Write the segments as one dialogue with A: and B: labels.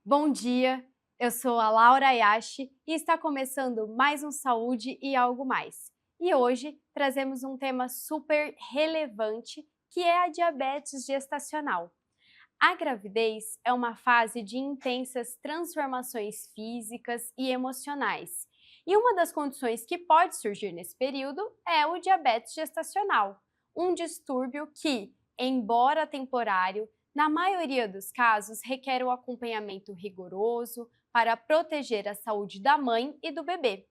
A: Bom dia, eu sou a Laura Ayashi e está começando mais um Saúde e Algo Mais. E hoje trazemos um tema super relevante que é a diabetes gestacional. A gravidez é uma fase de intensas transformações físicas e emocionais. E uma das condições que pode surgir nesse período é o diabetes gestacional, um distúrbio que, embora temporário, na maioria dos casos requer o acompanhamento rigoroso para proteger a saúde da mãe e do bebê.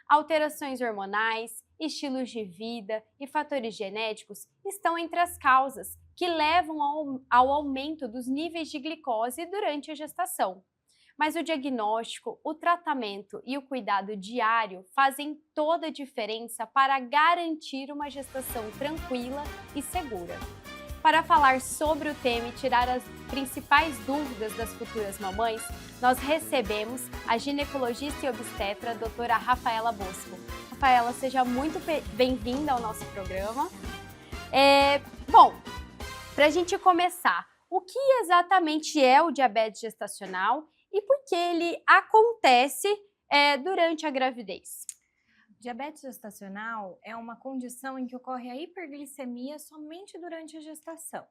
A: Alterações hormonais, estilos de vida e fatores genéticos estão entre as causas que levam ao aumento dos níveis de glicose durante a gestação. Mas o diagnóstico, o tratamento e o cuidado diário fazem toda a diferença para garantir uma gestação tranquila e segura. Para falar sobre o tema e tirar as principais dúvidas das futuras mamães, nós recebemos a ginecologista e obstetra, a doutora Rafaela Bosco. Rafaela, seja muito bem-vinda ao nosso programa. Bom, para a gente começar, o que exatamente é o diabetes gestacional e por que ele acontece durante a gravidez?
B: Diabetes gestacional é uma condição em que ocorre a hiperglicemia somente durante a gestação.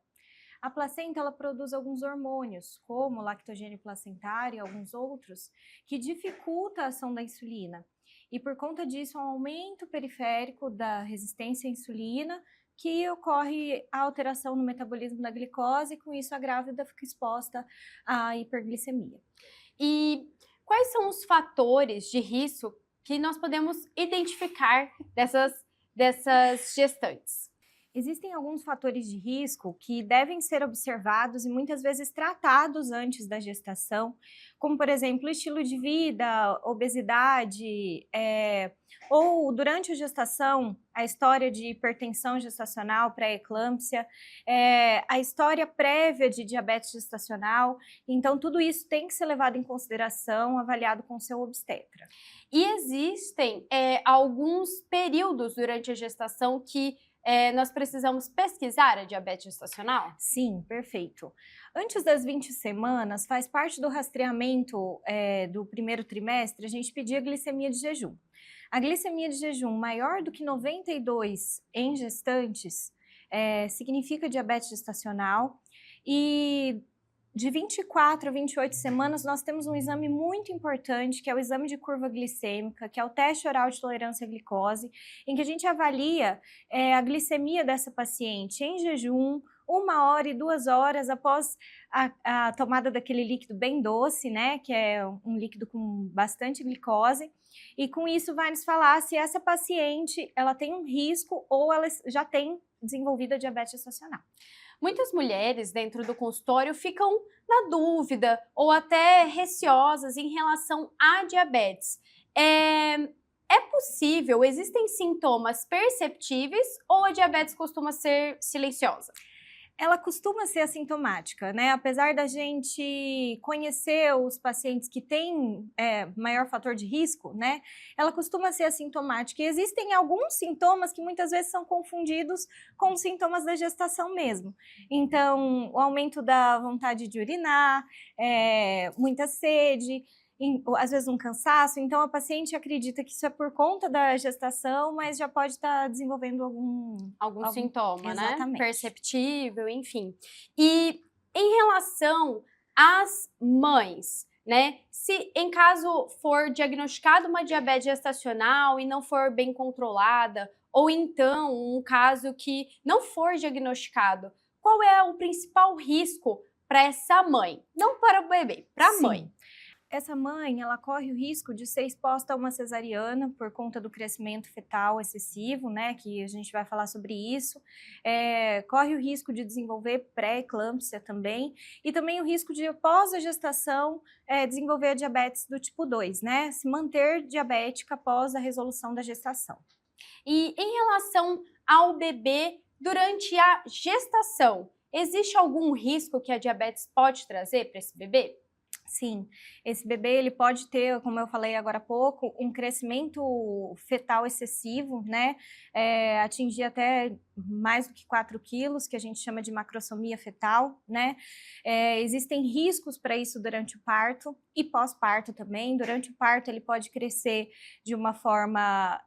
B: A placenta ela produz alguns hormônios, como o lactogênio placentário e alguns outros, que dificulta a ação da insulina. E por conta disso, há um aumento periférico da resistência à insulina, que ocorre a alteração no metabolismo da glicose, e com isso a grávida fica exposta à hiperglicemia.
A: E quais são os fatores de risco que nós podemos identificar dessas gestantes?
B: Existem alguns fatores de risco que devem ser observados e muitas vezes tratados antes da gestação, como, por exemplo, estilo de vida, obesidade, ou durante a gestação, a história de hipertensão gestacional, pré-eclâmpsia, a história prévia de diabetes gestacional. Então, tudo isso tem que ser levado em consideração, avaliado com o seu obstetra.
A: E existem alguns períodos durante a gestação que nós precisamos pesquisar a diabetes gestacional?
B: Sim, perfeito. Antes das 20 semanas, faz parte do rastreamento do primeiro trimestre, a gente pedir a glicemia de jejum. A glicemia de jejum maior do que 92 em gestantes significa diabetes gestacional, e de 24 a 28 semanas, nós temos um exame muito importante, que é o exame de curva glicêmica, que é o teste oral de tolerância à glicose, em que a gente avalia a glicemia dessa paciente em jejum, 1 hora e 2 horas após a tomada daquele líquido bem doce, né, que é um líquido com bastante glicose, e com isso vai nos falar se essa paciente ela tem um risco ou ela já tem desenvolvido a diabetes gestacional.
A: Muitas mulheres dentro do consultório ficam na dúvida ou até receosas em relação à diabetes. É possível, existem sintomas perceptíveis ou a diabetes costuma ser silenciosa?
B: Ela costuma ser assintomática, né? Apesar da gente conhecer os pacientes que têm maior fator de risco, né? Ela costuma ser assintomática. E existem alguns sintomas que muitas vezes são confundidos com os sintomas da gestação mesmo. Então, o aumento da vontade de urinar, muita sede, às vezes um cansaço. Então a paciente acredita que isso é por conta da gestação, mas já pode estar desenvolvendo
A: Algum sintoma, né?
B: Exatamente.
A: Perceptível, enfim. E em relação às mães, né? Se em caso for diagnosticado uma diabetes gestacional e não for bem controlada, ou então um caso que não for diagnosticado, qual é o principal risco para essa mãe? Não para o bebê, para a mãe.
B: Essa mãe, ela corre o risco de ser exposta a uma cesariana por conta do crescimento fetal excessivo, né, que a gente vai falar sobre isso. Corre o risco de desenvolver pré-eclâmpsia também, e também o risco de, após a gestação, desenvolver a diabetes do tipo 2, né, se manter diabética após a resolução da gestação.
A: E em relação ao bebê durante a gestação, existe algum risco que a diabetes pode trazer para esse bebê?
B: Sim, esse bebê ele pode ter, como eu falei agora há pouco, um crescimento fetal excessivo, né? Atingir até mais do que 4 quilos, que a gente chama de macrosomia fetal, né? Existem riscos para isso durante o parto e pós-parto também. Durante o parto ele pode crescer de uma forma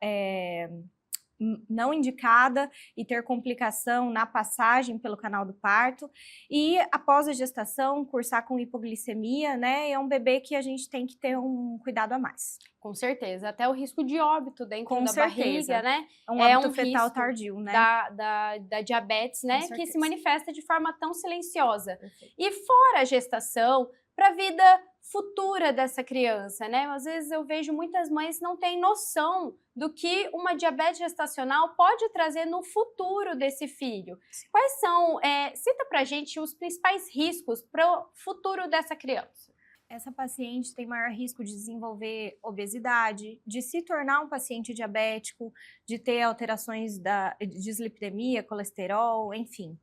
B: não indicada e ter complicação na passagem pelo canal do parto, e após a gestação cursar com hipoglicemia, né, é um bebê que a gente tem que ter um cuidado a mais.
A: Com certeza, até o risco de óbito dentro
B: Com
A: da
B: certeza.
A: barriga, né?
B: Um óbito fetal tardio, né?
A: Da diabetes, né? Que se manifesta de forma tão silenciosa.
B: Perfeito.
A: E fora a gestação, para a vida futura dessa criança, né? Às vezes eu vejo muitas mães não têm noção do que uma diabetes gestacional pode trazer no futuro desse filho. Quais são, cita pra gente os principais riscos para o futuro dessa criança.
B: Essa paciente tem maior risco de desenvolver obesidade, de se tornar um paciente diabético, de ter alterações de dislipidemia, colesterol, enfim.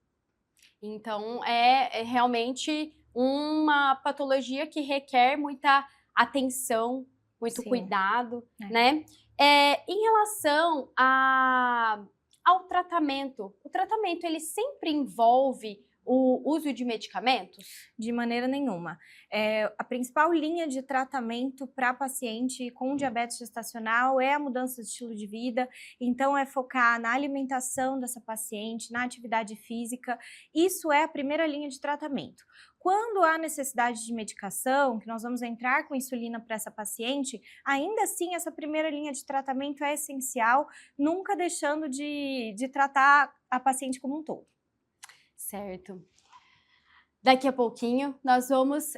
A: Então, é realmente uma patologia que requer muita atenção, muito cuidado, né? Em relação ao tratamento, o tratamento ele sempre envolve o uso de medicamentos?
B: De maneira nenhuma. A principal linha de tratamento para paciente com diabetes gestacional é a mudança de estilo de vida, então é focar na alimentação dessa paciente, na atividade física, isso é a primeira linha de tratamento. Quando há necessidade de medicação, que nós vamos entrar com insulina para essa paciente, ainda assim essa primeira linha de tratamento é essencial, nunca deixando de tratar a paciente como um todo.
A: Certo. Daqui a pouquinho nós vamos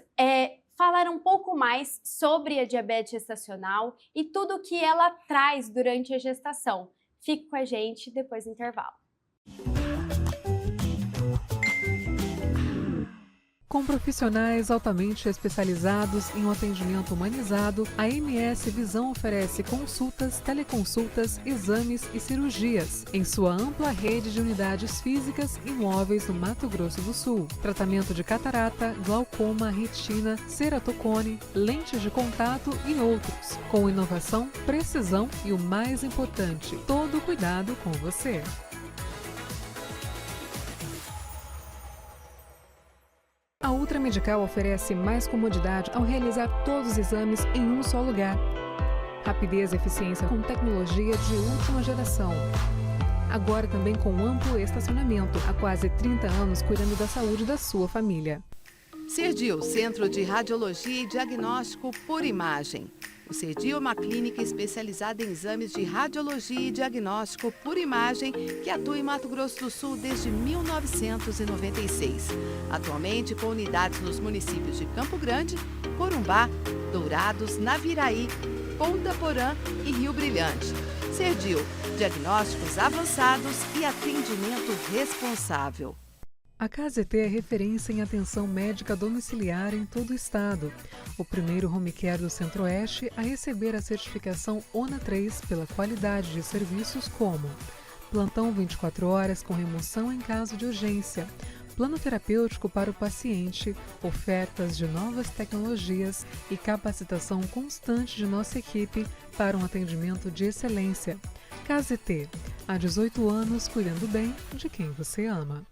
A: falar um pouco mais sobre a diabetes gestacional e tudo o que ela traz durante a gestação. Fique com a gente depois do intervalo.
C: Com profissionais altamente especializados em um atendimento humanizado, a MS Visão oferece consultas, teleconsultas, exames e cirurgias em sua ampla rede de unidades físicas e móveis no Mato Grosso do Sul. Tratamento de catarata, glaucoma, retina, ceratocone, lentes de contato e outros. Com inovação, precisão e o mais importante, todo cuidado com você. A Ultra Medical oferece mais comodidade ao realizar todos os exames em um só lugar. Rapidez e eficiência com tecnologia de última geração. Agora também com amplo estacionamento, há quase 30 anos cuidando da saúde da sua família.
D: Serdio, Centro de Radiologia e Diagnóstico por Imagem. O Serdio é uma clínica especializada em exames de radiologia e diagnóstico por imagem que atua em Mato Grosso do Sul desde 1996. Atualmente com unidades nos municípios de Campo Grande, Corumbá, Dourados, Naviraí, Ponta Porã e Rio Brilhante. Serdio, diagnósticos avançados e atendimento responsável.
C: A KZT é referência em atenção médica domiciliar em todo o estado. O primeiro home care do Centro-Oeste a receber a certificação ONA 3 pela qualidade de serviços como plantão 24 horas com remoção em caso de urgência, plano terapêutico para o paciente, ofertas de novas tecnologias e capacitação constante de nossa equipe para um atendimento de excelência. KZT, há 18 anos cuidando bem de quem você ama.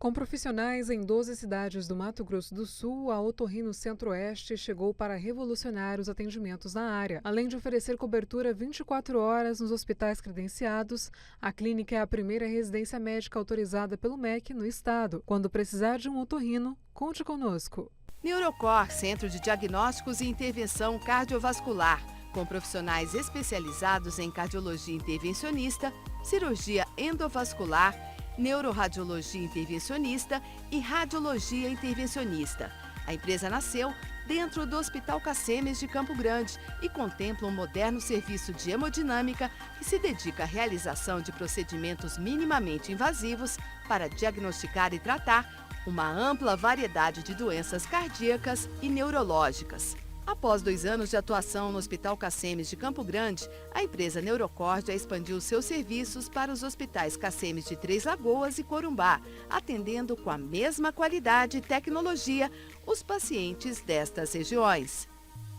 C: Com profissionais em 12 cidades do Mato Grosso do Sul, a Otorrino Centro-Oeste chegou para revolucionar os atendimentos na área. Além de oferecer cobertura 24 horas nos hospitais credenciados, a clínica é a primeira residência médica autorizada pelo MEC no estado. Quando precisar de um otorrino, conte conosco.
D: Neurocor, Centro de Diagnósticos e Intervenção Cardiovascular, com profissionais especializados em cardiologia intervencionista, cirurgia endovascular, neuroradiologia intervencionista e radiologia intervencionista. A empresa nasceu dentro do Hospital Cacemes de Campo Grande e contempla um moderno serviço de hemodinâmica que se dedica à realização de procedimentos minimamente invasivos para diagnosticar e tratar uma ampla variedade de doenças cardíacas e neurológicas. Após 2 anos de atuação no Hospital Cacemes de Campo Grande, a empresa Neurocord já expandiu seus serviços para os hospitais Cacemes de Três Lagoas e Corumbá, atendendo com a mesma qualidade e tecnologia os pacientes destas regiões.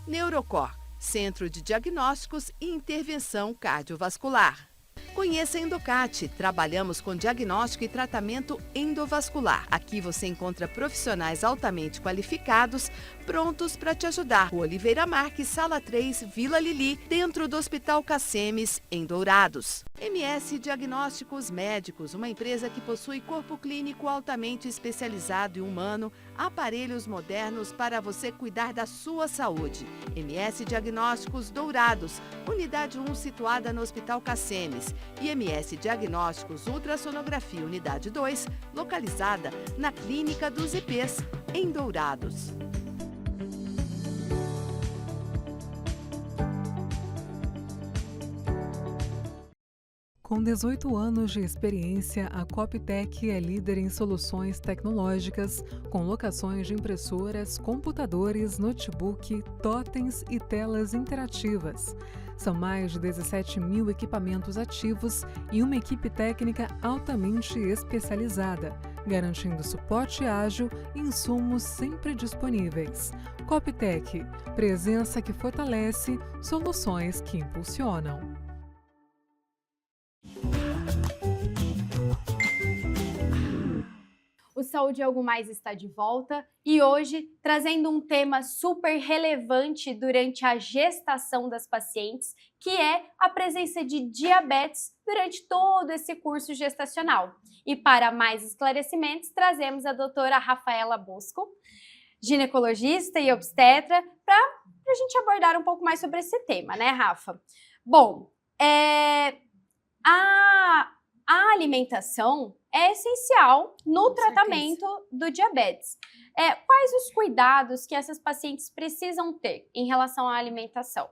D: Neurocor, Centro de Diagnósticos e Intervenção Cardiovascular. Conheça a Endocate. Trabalhamos com diagnóstico e tratamento endovascular. Aqui você encontra profissionais altamente qualificados, prontos para te ajudar. O Oliveira Marques, Sala 3, Vila Lili, dentro do Hospital Cacemes, em Dourados. MS Diagnósticos Médicos, uma empresa que possui corpo clínico altamente especializado e humano, aparelhos modernos para você cuidar da sua saúde. MS Diagnósticos Dourados, Unidade 1 situada no Hospital Cacemes. E MS Diagnósticos Ultrassonografia Unidade 2, localizada na Clínica dos IPs, em Dourados.
C: Com 18 anos de experiência, a Coptec é líder em soluções tecnológicas, com locações de impressoras, computadores, notebook, totens e telas interativas. São mais de 17 mil equipamentos ativos e uma equipe técnica altamente especializada, garantindo suporte ágil e insumos sempre disponíveis. Coptec, presença que fortalece, soluções que impulsionam.
A: O Saúde e Algo Mais está de volta e hoje trazendo um tema super relevante durante a gestação das pacientes, que é a presença de diabetes durante todo esse curso gestacional. E para mais esclarecimentos, trazemos a doutora Rafaela Bosco, ginecologista e obstetra, para a gente abordar um pouco mais sobre esse tema, né, Rafa? Bom, a alimentação é essencial no tratamento do diabetes. Quais os cuidados que essas pacientes precisam ter em relação à alimentação?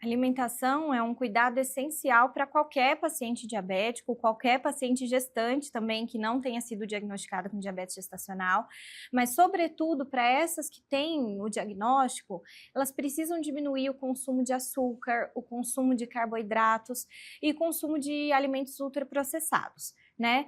B: A alimentação é um cuidado essencial para qualquer paciente diabético, qualquer paciente gestante também que não tenha sido diagnosticada com diabetes gestacional, mas sobretudo para essas que têm o diagnóstico, elas precisam diminuir o consumo de açúcar, o consumo de carboidratos e o consumo de alimentos ultraprocessados. Né?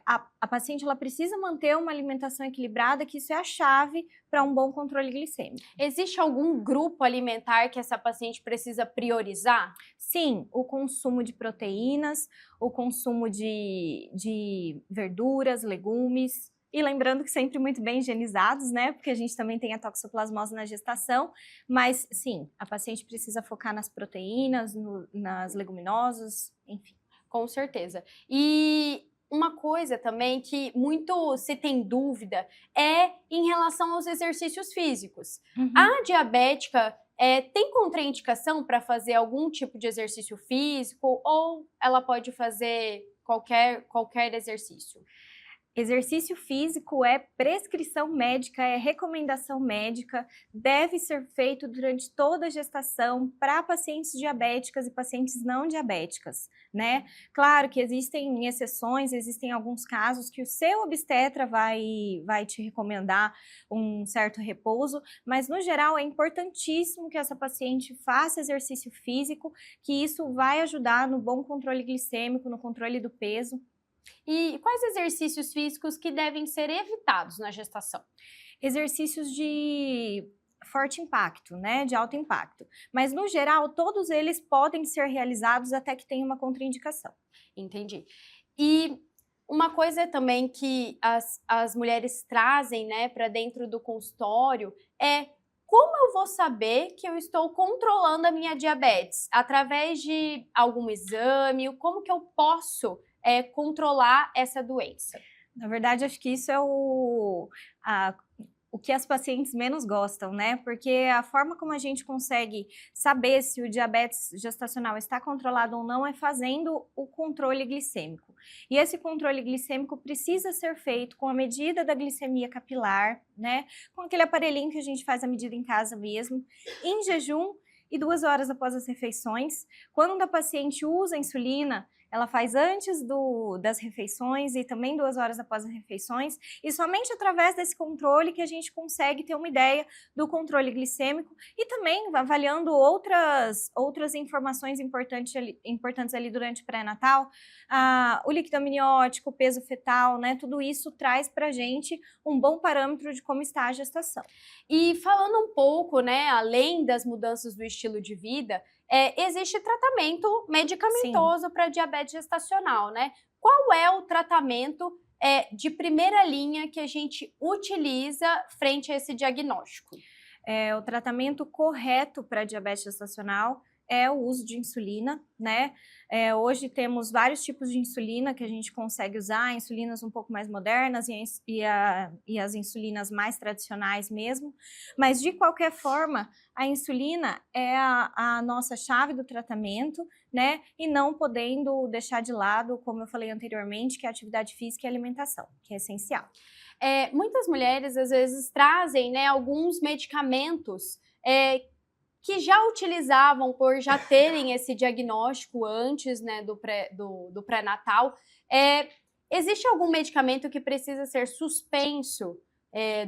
B: A paciente ela precisa manter uma alimentação equilibrada, que isso é a chave para um bom controle glicêmico.
A: Existe algum grupo alimentar que essa paciente precisa priorizar?
B: Sim, o consumo de proteínas, o consumo de verduras, legumes, e lembrando que sempre muito bem higienizados, né? Porque a gente também tem a toxoplasmose na gestação, mas sim, a paciente precisa focar nas proteínas, nas leguminosas, enfim.
A: Com certeza. E uma coisa também que muito se tem dúvida é em relação aos exercícios físicos. A diabética tem contraindicação para fazer algum tipo de exercício físico ou ela pode fazer qualquer exercício?
B: Exercício físico é prescrição médica, é recomendação médica, deve ser feito durante toda a gestação para pacientes diabéticas e pacientes não diabéticas, né? Claro que existem exceções, existem alguns casos que o seu obstetra vai te recomendar um certo repouso, mas no geral é importantíssimo que essa paciente faça exercício físico, que isso vai ajudar no bom controle glicêmico, no controle do peso.
A: E quais exercícios físicos que devem ser evitados na gestação?
B: Exercícios de forte impacto, né, de alto impacto. Mas, no geral, todos eles podem ser realizados até que tenha uma contraindicação.
A: Entendi. E uma coisa também que as mulheres trazem, né, para dentro do consultório é: como eu vou saber que eu estou controlando a minha diabetes? Através de algum exame? Como que eu posso controlar essa doença?
B: Na verdade, acho que isso é o que as pacientes menos gostam, né? Porque a forma como a gente consegue saber se o diabetes gestacional está controlado ou não é fazendo o controle glicêmico. E esse controle glicêmico precisa ser feito com a medida da glicemia capilar, né? Com aquele aparelhinho que a gente faz a medida em casa mesmo, em jejum e 2 horas após as refeições. Quando a paciente usa a insulina, ela faz antes das refeições e também 2 horas após as refeições, e somente através desse controle que a gente consegue ter uma ideia do controle glicêmico e também avaliando outras informações importantes ali durante o pré-natal, o líquido amniótico, o peso fetal, né? Tudo isso traz pra gente um bom parâmetro de como está a gestação.
A: E falando um pouco, né, além das mudanças do estilo de vida, existe tratamento medicamentoso para diabetes gestacional, né? Qual é o tratamento de primeira linha que a gente utiliza frente a esse diagnóstico?
B: O tratamento correto para diabetes gestacional é o uso de insulina, né? Hoje temos vários tipos de insulina que a gente consegue usar, insulinas um pouco mais modernas e as insulinas mais tradicionais mesmo, mas de qualquer forma, a insulina é a nossa chave do tratamento, né? E não podendo deixar de lado, como eu falei anteriormente, que é a atividade física e a alimentação, que é essencial.
A: Muitas mulheres, às vezes, trazem, né, alguns medicamentos que já utilizavam por já terem esse diagnóstico antes, né, do pré-natal. Existe algum medicamento que precisa ser suspenso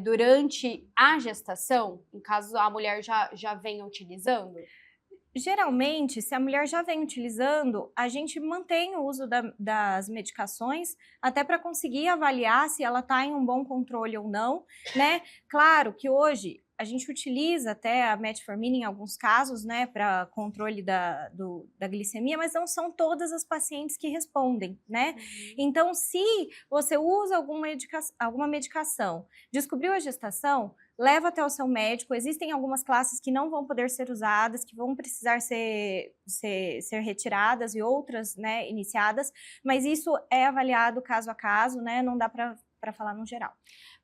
A: durante a gestação, em caso a mulher já venha utilizando?
B: Geralmente, se a mulher já vem utilizando, a gente mantém o uso das medicações até para conseguir avaliar se ela está em um bom controle ou não, né? Claro que hoje a gente utiliza até a metformina em alguns casos, né, para controle da glicemia, mas não são todas as pacientes que respondem, né? Então, se você usa alguma medicação, descobriu a gestação, leva até o seu médico. Existem algumas classes que não vão poder ser usadas, que vão precisar ser retiradas e outras, né, iniciadas, mas isso é avaliado caso a caso, né? Não dá para falar no geral.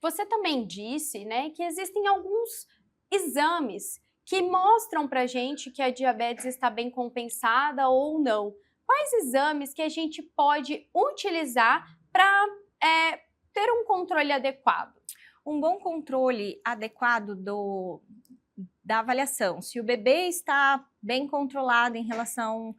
A: Você também disse, né, que existem alguns exames que mostram pra gente que a diabetes está bem compensada ou não. Quais exames que a gente pode utilizar para ter um controle adequado?
B: Um bom controle adequado da avaliação, se o bebê está bem controlado em relação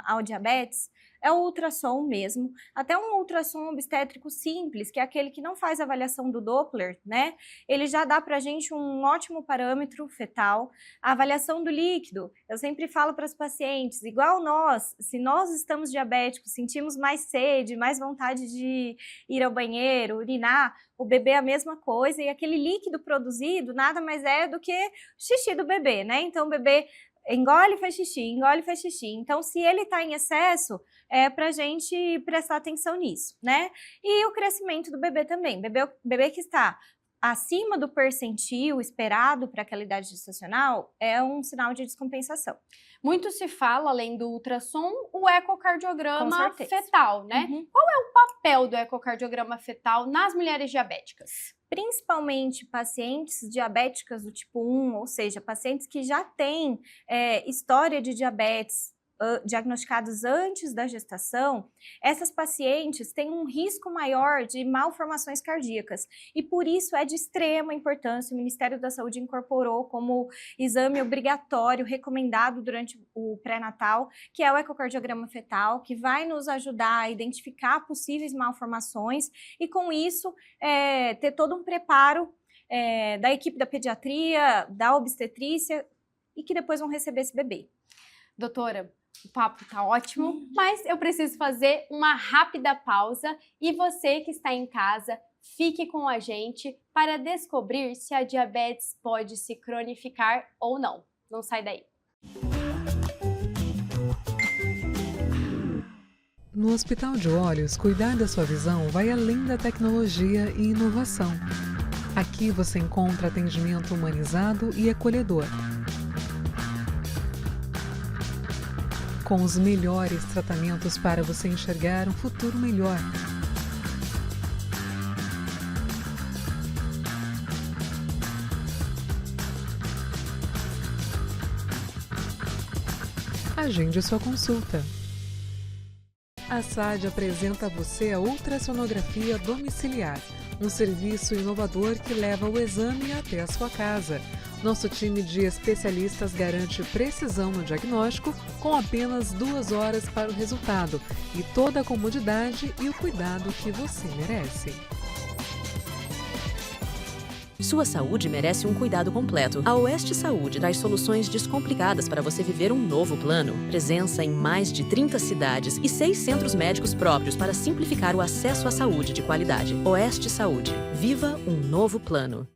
B: ao diabetes, é o ultrassom mesmo, até um ultrassom obstétrico simples, que é aquele que não faz avaliação do Doppler, né? Ele já dá pra gente um ótimo parâmetro fetal. A avaliação do líquido, eu sempre falo para as pacientes, igual nós, se nós estamos diabéticos, sentimos mais sede, mais vontade de ir ao banheiro, urinar, o bebê é a mesma coisa, e aquele líquido produzido nada mais é do que xixi do bebê, né? Então o bebê engole e faz xixi, engole e faz xixi. Então, se ele está em excesso, é para a gente prestar atenção nisso, né? E o crescimento do bebê também. Bebê que está acima do percentil esperado para aquela idade gestacional é um sinal de descompensação.
A: Muito se fala, além do ultrassom, o ecocardiograma fetal, né?
B: Uhum.
A: Qual é o papel do ecocardiograma fetal nas mulheres diabéticas?
B: Principalmente pacientes diabéticas do tipo 1, ou seja, pacientes que já têm história de diabetes diagnosticados antes da gestação, essas pacientes têm um risco maior de malformações cardíacas e por isso é de extrema importância, o Ministério da Saúde incorporou como exame obrigatório recomendado durante o pré-natal, que é o ecocardiograma fetal, que vai nos ajudar a identificar possíveis malformações e com isso ter todo um preparo da equipe da pediatria, da obstetrícia e que depois vão receber esse bebê.
A: Doutora, o papo tá ótimo, mas eu preciso fazer uma rápida pausa e você que está em casa, fique com a gente para descobrir se a diabetes pode se cronificar ou não. Não sai daí.
C: No Hospital de Olhos, cuidar da sua visão vai além da tecnologia e inovação. Aqui você encontra atendimento humanizado e acolhedor, com os melhores tratamentos para você enxergar um futuro melhor. Agende sua consulta. A SAD apresenta a você a ultrassonografia domiciliar, um serviço inovador que leva o exame até a sua casa. Nosso time de especialistas garante precisão no diagnóstico com apenas 2 horas para o resultado e toda a comodidade e o cuidado que você merece.
E: Sua saúde merece um cuidado completo. A Oeste Saúde traz soluções descomplicadas para você viver um novo plano. Presença em mais de 30 cidades e 6 centros médicos próprios para simplificar o acesso à saúde de qualidade. Oeste Saúde. Viva um novo plano.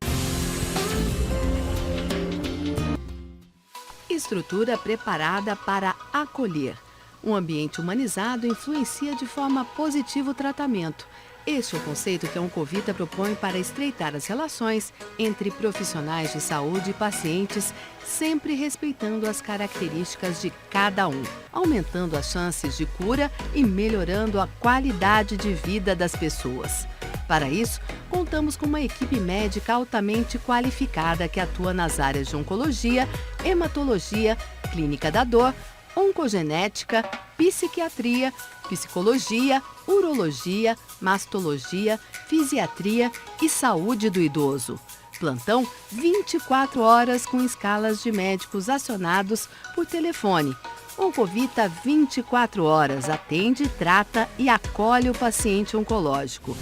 D: Estrutura preparada para acolher. Um ambiente humanizado influencia de forma positiva o tratamento. Este é o conceito que a Oncovita propõe para estreitar as relações entre profissionais de saúde e pacientes, sempre respeitando as características de cada um, aumentando as chances de cura e melhorando a qualidade de vida das pessoas. Para isso, contamos com uma equipe médica altamente qualificada que atua nas áreas de oncologia, hematologia, clínica da dor, oncogenética, psiquiatria, psicologia, urologia, mastologia, fisiatria e saúde do idoso. Plantão 24 horas com escalas de médicos acionados por telefone. Oncovita 24 horas atende, trata e acolhe o paciente oncológico.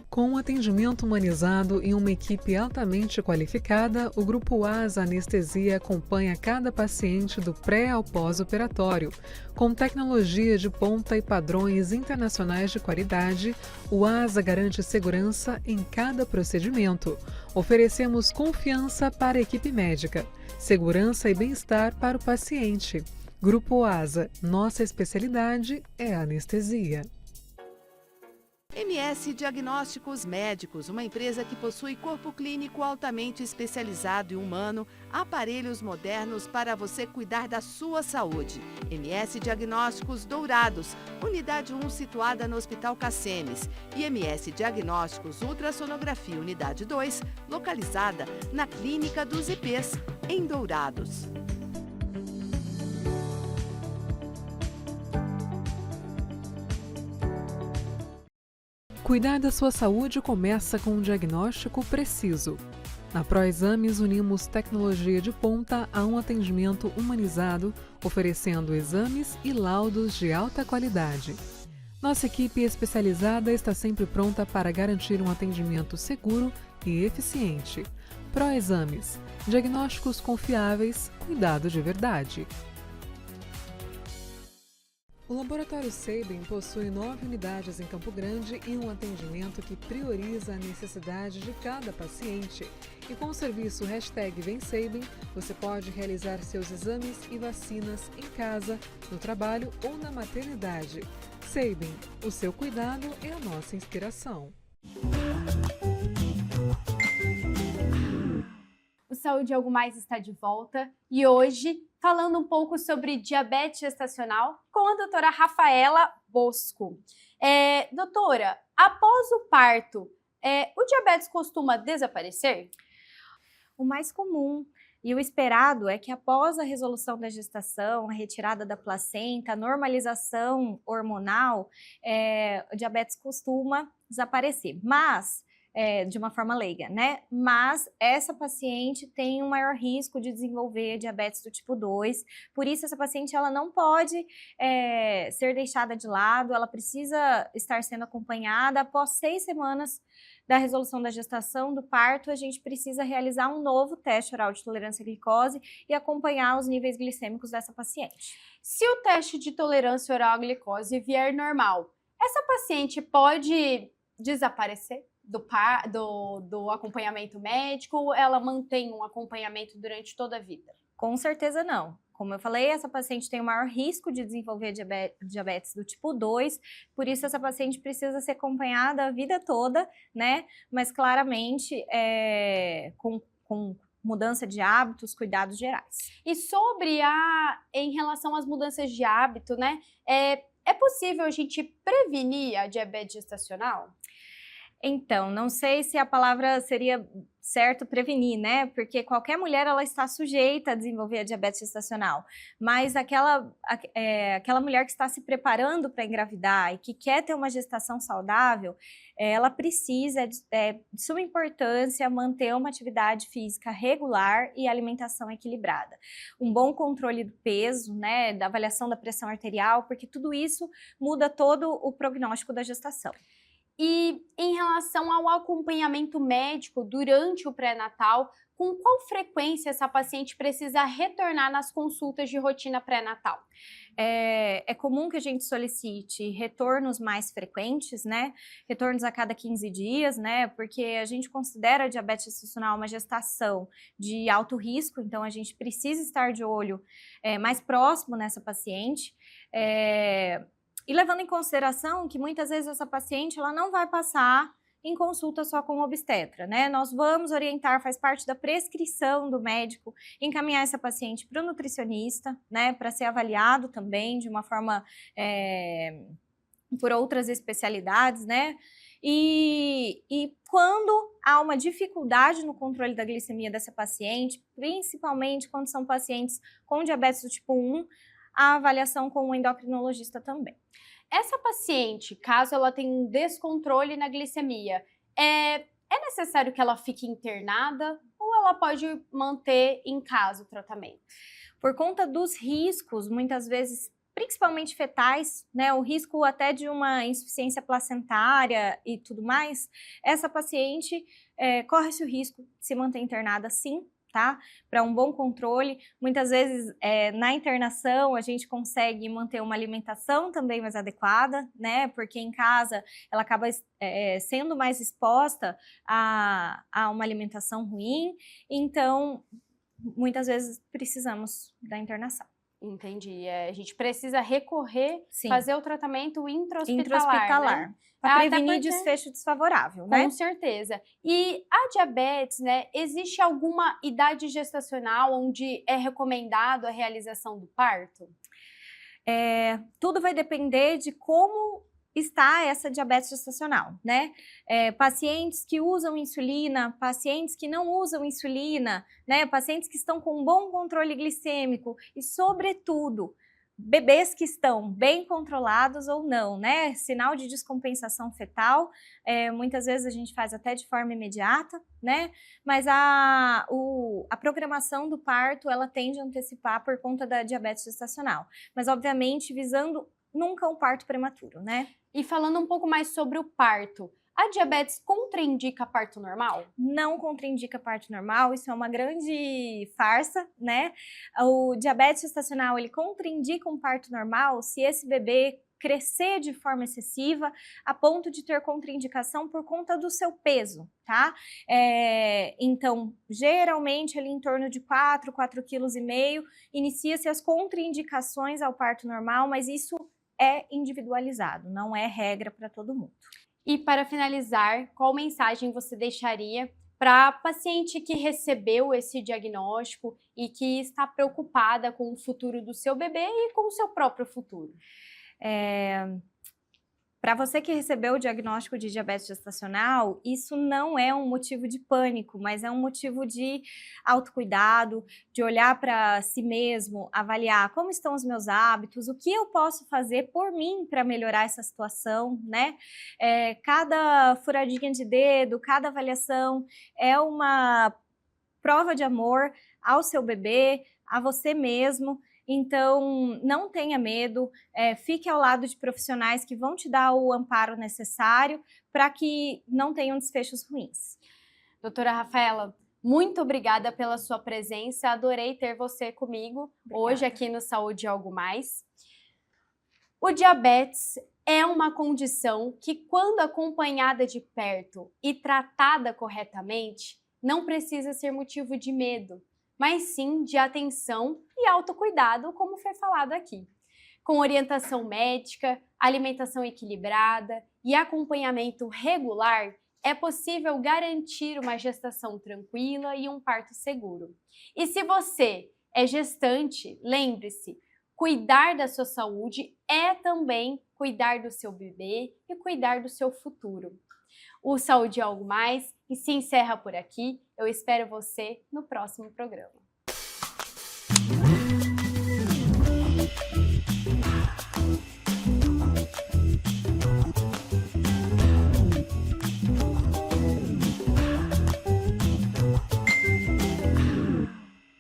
C: Com um atendimento humanizado e uma equipe altamente qualificada, o Grupo ASA Anestesia acompanha cada paciente do pré ao pós-operatório. Com tecnologia de ponta e padrões internacionais de qualidade, o ASA garante segurança em cada procedimento. Oferecemos confiança para a equipe médica, segurança e bem-estar para o paciente. Grupo ASA, nossa especialidade é a anestesia.
D: MS Diagnósticos Médicos, uma empresa que possui corpo clínico altamente especializado e humano, aparelhos modernos para você cuidar da sua saúde. MS Diagnósticos Dourados, unidade 1 situada no Hospital Cassemes, e MS Diagnósticos Ultrassonografia, unidade 2, localizada na Clínica dos IPs, em Dourados.
C: Cuidar da sua saúde começa com um diagnóstico preciso. Na ProExames, unimos tecnologia de ponta a um atendimento humanizado, oferecendo exames e laudos de alta qualidade. Nossa equipe especializada está sempre pronta para garantir um atendimento seguro e eficiente. ProExames, diagnósticos confiáveis, cuidado de verdade. O Laboratório Sabin possui 9 unidades em Campo Grande e um atendimento que prioriza a necessidade de cada paciente. E com o serviço #VemSabin, você pode realizar seus exames e vacinas em casa, no trabalho ou na maternidade. Sabin, o seu cuidado é a nossa inspiração.
A: O Saúde Algo Mais está de volta e hoje falando um pouco sobre diabetes gestacional com a doutora Rafaela Bosco. Doutora, após o parto, o diabetes costuma desaparecer?
B: O mais comum e o esperado é que após a resolução da gestação, a retirada da placenta, a normalização hormonal, o diabetes costuma desaparecer, mas de uma forma leiga, né? Mas essa paciente tem um maior risco de desenvolver diabetes do tipo 2, por isso essa paciente ela não pode ser deixada de lado, ela precisa estar sendo acompanhada. Após 6 semanas da resolução da gestação, do parto, a gente precisa realizar um novo teste oral de tolerância à glicose e acompanhar os níveis glicêmicos dessa paciente.
A: Se o teste de tolerância oral à glicose vier normal, essa paciente pode desaparecer do acompanhamento médico ou ela mantém um acompanhamento durante toda a vida?
B: Com certeza não. Como eu falei, essa paciente tem o maior risco de desenvolver diabetes do tipo 2, por isso essa paciente precisa ser acompanhada a vida toda, né? Mas claramente com mudança de hábitos, cuidados gerais.
A: E em relação às mudanças de hábito, né? É possível a gente prevenir a diabetes gestacional?
B: Então, não sei se a palavra seria certo prevenir, né? Porque qualquer mulher ela está sujeita a desenvolver a diabetes gestacional, mas aquela mulher que está se preparando para engravidar e que quer ter uma gestação saudável, ela precisa de suma importância manter uma atividade física regular e alimentação equilibrada. Um bom controle do peso, né? Da avaliação da pressão arterial, porque tudo isso muda todo o prognóstico da gestação.
A: E em relação ao acompanhamento médico durante o pré-natal, com qual frequência essa paciente precisa retornar nas consultas de rotina pré-natal?
B: É comum que a gente solicite retornos mais frequentes, né? Retornos a cada 15 dias, né? Porque a gente considera a diabetes gestacional uma gestação de alto risco, então a gente precisa estar de olho mais próximo nessa paciente. E levando em consideração que muitas vezes essa paciente ela não vai passar em consulta só com o obstetra, né? Nós vamos orientar, faz parte da prescrição do médico, encaminhar essa paciente para o nutricionista, né? Para ser avaliado também de uma forma por outras especialidades, né? E quando há uma dificuldade no controle da glicemia dessa paciente, principalmente quando são pacientes com diabetes do tipo 1, a avaliação com o endocrinologista também.
A: Essa paciente, caso ela tenha um descontrole na glicemia, é necessário que ela fique internada ou ela pode manter em casa o tratamento?
B: Por conta dos riscos, muitas vezes, principalmente fetais, né, o risco até de uma insuficiência placentária e tudo mais, essa paciente corre-se o risco de se manter internada sim, tá? Para um bom controle. Muitas vezes, na internação, a gente consegue manter uma alimentação também mais adequada, né? Porque em casa ela acaba sendo mais exposta a uma alimentação ruim. Então, muitas vezes precisamos da internação.
A: Entendi. A gente precisa recorrer,
B: Sim.
A: Fazer o tratamento intra-hospitalar. Né?
B: Para prevenir desfecho desfavorável, né?
A: Com certeza. E a diabetes, né? Existe alguma idade gestacional onde é recomendado a realização do parto?
B: Tudo vai depender de como está essa diabetes gestacional, né? Pacientes que usam insulina, pacientes que não usam insulina, né? Pacientes que estão com um bom controle glicêmico e, sobretudo, bebês que estão bem controlados ou não, né? Sinal de descompensação fetal, muitas vezes a gente faz até de forma imediata, né? Mas a programação do parto, ela tende a antecipar por conta da diabetes gestacional. Mas, obviamente, visando nunca um parto prematuro, né?
A: E falando um pouco mais sobre o parto, a diabetes contraindica parto normal?
B: Não contraindica parto normal, isso é uma grande farsa, né? O diabetes gestacional, ele contraindica um parto normal se esse bebê crescer de forma excessiva a ponto de ter contraindicação por conta do seu peso, tá? Então, geralmente ali em torno de 4,5 kg, inicia-se as contraindicações ao parto normal, mas isso é individualizado, não é regra para todo mundo.
A: E para finalizar, qual mensagem você deixaria para a paciente que recebeu esse diagnóstico e que está preocupada com o futuro do seu bebê e com o seu próprio futuro?
B: Para você que recebeu o diagnóstico de diabetes gestacional, isso não é um motivo de pânico, mas é um motivo de autocuidado, de olhar para si mesmo, avaliar como estão os meus hábitos, o que eu posso fazer por mim para melhorar essa situação, né? Cada furadinha de dedo, cada avaliação é uma prova de amor ao seu bebê, a você mesmo. Então, não tenha medo, fique ao lado de profissionais que vão te dar o amparo necessário para que não tenham desfechos ruins.
A: Doutora Rafaela, muito obrigada pela sua presença, adorei ter você comigo hoje aqui no Saúde e Algo Mais. O diabetes é uma condição que, quando acompanhada de perto e tratada corretamente, não precisa ser motivo de medo, mas sim de atenção e autocuidado, como foi falado aqui. Com orientação médica, alimentação equilibrada e acompanhamento regular, é possível garantir uma gestação tranquila e um parto seguro. E se você é gestante, lembre-se, cuidar da sua saúde é também cuidar do seu bebê e cuidar do seu futuro. O Saúde é Algo Mais e se encerra por aqui. Eu espero você no próximo programa.